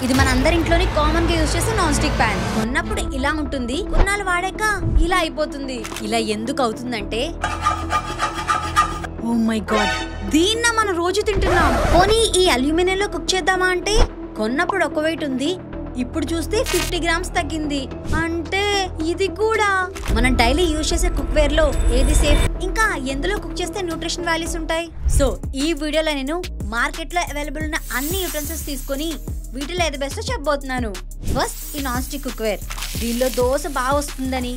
ఇది మన అందరి ఇంట్లోని కామన్ గా యూజ్ చేసే నాన్ స్టిక్ ప్యాన్. కొన్నప్పుడు ఇలా ఉంటుంది, కొన్నాళ్ళు వాడాక ఇలా అయిపోతుంది. ఇలా ఎందుకు అవుతుందంటే, ఓ మై గాడ్, దీన్న మనం రోజు తింటున్నాం. పోనీ ఈ అల్యూమినియంలో కుక్ చేద్దామా అంటే, కొన్నప్పుడు ఒక వెయిట్ ఉంది, ఇప్పుడు చూస్తే 50 గ్రామ్స్ తగ్గింది. అంటే ఇది కూడా మనం డైలీ యూజ్ చేసే కుక్ వేర్ లో ఏది సేఫ్, ఇంకా ఎందులో కుక్ చేస్తే న్యూట్రిషన్ వాల్యూస్ ఉంటాయి. సో ఈ వీడియోలో నేను మార్కెట్ లో అవైలబుల్ ఉన్న అన్ని యూటెన్సిల్స్ తీసుకొని వీటిలో ఏది బెస్ట్ చెప్పబోతున్నాను. ఫస్ట్ ఈ నాన్ స్టిక్ కుక్ వేర్. దీనిలో దోశ బాగా వస్తుందని,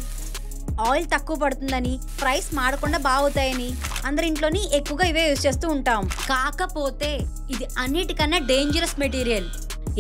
ఆయిల్ తక్కువ పడుతుందని, ఫ్రైస్ మాడకుండా బాగుతాయని అందరి ఇంట్లోని ఎక్కువగా ఇవే యూజ్ చేస్తూ ఉంటాం. కాకపోతే ఇది అన్నిటికన్నా డేంజరస్ మెటీరియల్.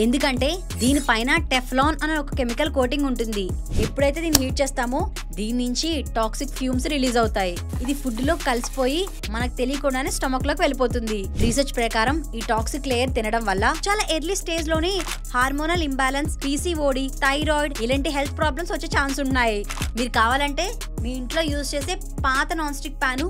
ఎందుకంటే దీనిపైన టెఫ్లాన్ అనే ఒక కెమికల్ కోటింగ్ ఉంటుంది. ఎప్పుడైతే దీన్ని హీట్ చేస్తామో దీని నుంచి టాక్సిక్ ఫ్యూమ్స్ రిలీజ్ అవుతాయి. ఇది ఫుడ్ లో కలిసిపోయి మనకు తెలియకుండానే స్టమక్ లోకి వెళ్ళిపోతుంది. రీసెర్చ్ ప్రకారం ఈ టాక్సిక్ లేయర్ తినడం వల్ల చాలా ఎర్లీ స్టేజ్ లోనే హార్మోనల్ ఇంబ్యాలెన్స్, PCOD, థైరాయిడ్ ఇలాంటి హెల్త్ ప్రాబ్లమ్స్ వచ్చే ఛాన్స్ ఉన్నాయి. మీరు కావాలంటే మీ ఇంట్లో యూజ్ చేసే పాత నాన్ స్టిక్ ప్యాను,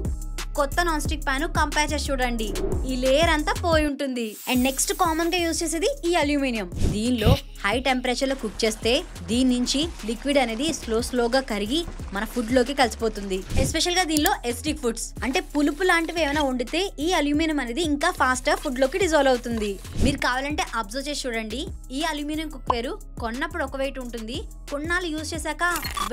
కొత్త నాన్ స్టిక్ ప్యాన్ కంపేర్ చేసి చూడండి. ఈ లేయర్ అంతా పోయి ఉంటుంది. అండ్ నెక్స్ట్ కామన్ గా యూజ్ చేసేది ఈ అల్యూమినియం. దీనిలో హై టెంపరేచర్ లో కుక్ చేస్తే దీని నుంచి లిక్విడ్ అనేది స్లోగా కరిగి మన ఫుడ్ లోకి కలిసిపోతుంది. ఎస్పెషల్ గా దీనిలో ఎసిడిక్ ఫుడ్స్ అంటే పులుపు లాంటివి ఏమైనా వండితే ఈ అల్యూమినియం అనేది ఇంకా ఫాస్ట్ గా ఫుడ్ లోకి డిజాల్వ్ అవుతుంది. మీరు కావాలంటే అబ్జర్వ్ చేసి చూడండి. ఈ అల్యూమినియం కుక్ వేరు కొన్నప్పుడు ఒక వెయిట్ ఉంటుంది, కొన్నాళ్ళు యూజ్ చేశాక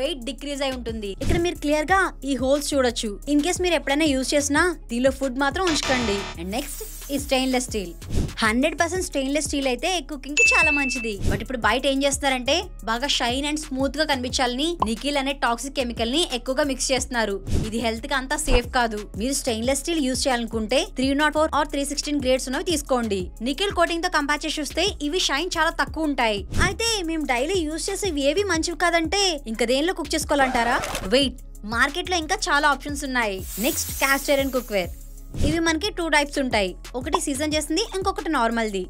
వెయిట్ డిక్రీజ్ అయి ఉంటుంది. ఇక్కడ మీరు క్లియర్ గా ఈ హోల్స్ చూడొచ్చు. ఇన్ కేస్ మీరు ఎప్పుడైనా యూజ్ చేసినా దీనిలో ఫుడ్ మాత్రం ఉంచుకోండి. అండ్ నెక్స్ట్ ఈ స్టెయిన్లెస్ స్టీల్. 100% స్టెయిన్లెస్ స్టీల్ అయితే కుకింగ్ కి చాలా మంచిది. బట్ ఇప్పుడు బయట ఏం చేస్తారంటే బాగా షైన్ అండ్ స్మూత్ గా కనిపించాలని నికిల్ అనే టాక్సిక్ కెమికల్ ని ఎక్కువగా మిక్స్ చేస్తున్నారు. ఇది హెల్త్ కి అంతా సేఫ్ కాదు. మీరు స్టెయిన్లెస్ స్టీల్ యూజ్ చేయాలనుకుంటే 304 or 316 గ్రేడ్స్ ఉన్నవి తీసుకోండి. నికిల్ కోటింగ్ తో కంపేర్ చేసి చూస్తే ఇవి షైన్ చాలా తక్కువ ఉంటాయి. అయితే మేము డైలీ యూజ్ చేసే ఏవి మంచివి కాదంటే ఇంకా దేనిలో కుక్ చేసుకోవాలంటారా? వెయిట్, మార్కెట్ లో ఇంకా చాలా ఆప్షన్స్ ఉన్నాయి. Next cast iron cookware. ఇవి మనకి 2 టైప్స్ ఉంటాయి. ఒకటి సీజన్ చేసింది, ఇంకొకటి నార్మల్ది.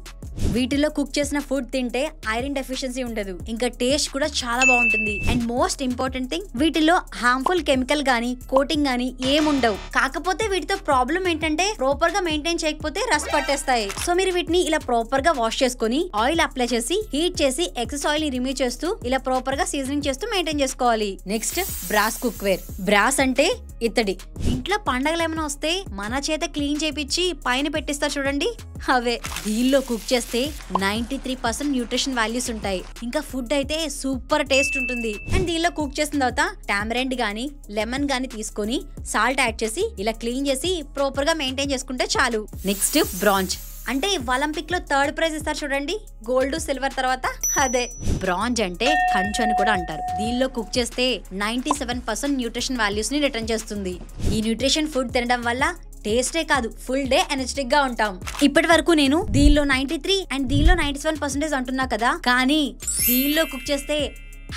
వీటిలో కుక్ చేసిన ఫుడ్ తింటే ఐరన్ డెఫిషియన్సీ ఉండదు, ఇంకా టేస్ట్ కూడా చాలా బాగుంటుంది. అండ్ మోస్ట్ ఇంపార్టెంట్ థింగ్, వీటిలో హార్మ్ఫుల్ కెమికల్ గానీ కోటింగ్ గానీ ఏముండవు. కాకపోతే వీటితో ప్రాబ్లం ఏంటంటే ప్రాపర్ గా మెయింటైన్ చేయకపోతే రస్ట్ పట్టేస్తాయి. సో మీరు వీటిని ఇలా ప్రాపర్ గా వాష్ చేసుకుని ఆయిల్ అప్లై చేసి హీట్ చేసి ఎక్సెస్ ఆయిల్ ని రిమూవ్ చేస్తూ ఇలా ప్రాపర్ గా సీజనింగ్ చేస్తూ మెయింటైన్ చేసుకోవాలి. Next brass cookware. Brass అంటే ఇత్తడి. ఇంట్లో పండగలు ఏమైనా వస్తే మన చేత క్లీన్ చేపించి పైన పెట్టిస్తారు చూడండి, అవే. దీనిలో కుక్ చేస్తే 93% న్యూట్రిషన్ వాల్యూస్ ఉంటాయి. ఇంకా ఫుడ్ అయితే సూపర్ టేస్ట్ ఉంటుంది. అండ్ దీనిలో కుక్ చేసిన తర్వాత టామరెండ్ గానీ లెమన్ గానీ తీసుకొని సాల్ట్ యాడ్ చేసి ఇలా క్లీన్ చేసి ప్రాపర్ గా మెయింటైన్ చేసుకుంటే చాలు. నెక్స్ట్ బ్రాంజ్ అంటే ఒలింపిక్ లో 3rd ప్రైజ్ ఇస్తారు చూడండి, గోల్డ్ సిల్వర్ తర్వాత, అదే బ్రాంజ్ అంటే కంచు అని కూడా అంటారు. దీనిలో కుక్ చేస్తే 97% న్యూట్రిషన్ వాల్యూస్ ని రిటర్న్ చేస్తుంది. ఈ న్యూట్రిషన్ ఫుడ్ తినడం వల్ల టేస్టే కాదు ఫుల్ డే ఎనర్జెటిక్ గా ఉంటాం. ఇప్పటి వరకు నేను దీనిలో 93 అండ్ దీనిలో 97% అంటున్నా కదా, కానీ దీనిలో కుక్ చేస్తే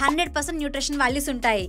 100% న్యూట్రిషన్ వాల్యూస్ ఉంటాయి.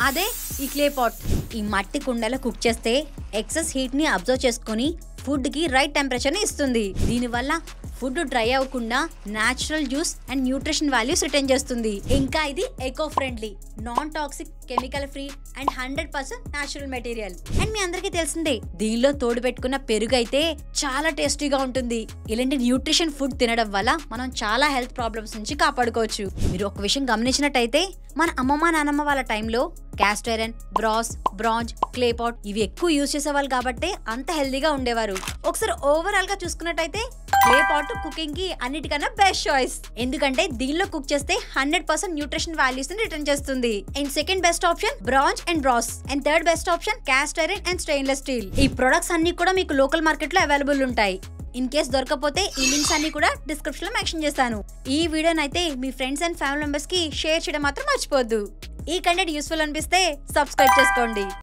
అదే ఈ క్లే పాట్. ఈ మట్టి కుండలో కుక్ చేస్తే ఎక్సెస్ హీట్ ని అబ్జర్వ్ చేసుకుని ఫుడ్ కి రైట్ టెంపరేచర్ ని ఇస్తుంది. దీనివల్ల ఫుడ్ డ్రై అవ్వకుండా natural juice and nutrition values return చేస్తుంది. ఇంకా ఇది eco friendly, non toxic, chemical free and 100% natural material. And మీ అందరికీ తెలిసిందే దీనిలో తోడు పెట్టుకున్న పెరుగు అయితే చాలా టేస్టీగా ఉంటుంది. ఇలాంటి న్యూట్రిషన్ ఫుడ్ తినడం వల్ల మనం చాలా హెల్త్ ప్రాబ్లమ్స్ నుంచి కాపాడుకోవచ్చు. మీరు ఒక విషయం గమనించినట్టయితే మన అమ్మమ్మ నానమ్మ వాళ్ళ టైంలో cast iron, brass, bronze, clay pot ఇవి ఎక్కువ యూజ్ చేసేవాళ్ళు కాబట్టి అంత హెల్దీగా ఉండేవారు. ఒకసారి ఓవరాల్ గా చూసుకున్నట్టయితే క్లే పాట్ కుకింగ్ కి అన్నిటికన్నా బెస్ట్ చాయిస్. ఎందుకంటే దీనిలో కుక్ చేస్తే 100% న్యూట్రిషన్ వాల్యూస్ ని రిటర్న్ చేస్తుంది. And second best option bronze and brass. And third best option cast iron and stainless steel. ఈ ప్రొడక్ట్స్ అన్ని కూడా మీకు లోకల్ మార్కెట్ లో అవైలబుల్ ఉంటాయి. ఇన్ కేస్ దొరకపోతే ఈ లింక్స్ అన్ని కూడా డిస్క్రిప్షన్ లో మెన్షన్ చేస్తాను. ఈ వీడియోని అయితే మీ ఫ్రెండ్స్ అండ్ ఫ్యామిలీ మెంబర్స్ కి షేర్ చేయడం మాత్రం మర్చిపోవద్దు. ఈ కంటెంట్ యూస్ఫుల్ అనిపిస్తే సబ్స్క్రైబ్ చేసుకోండి.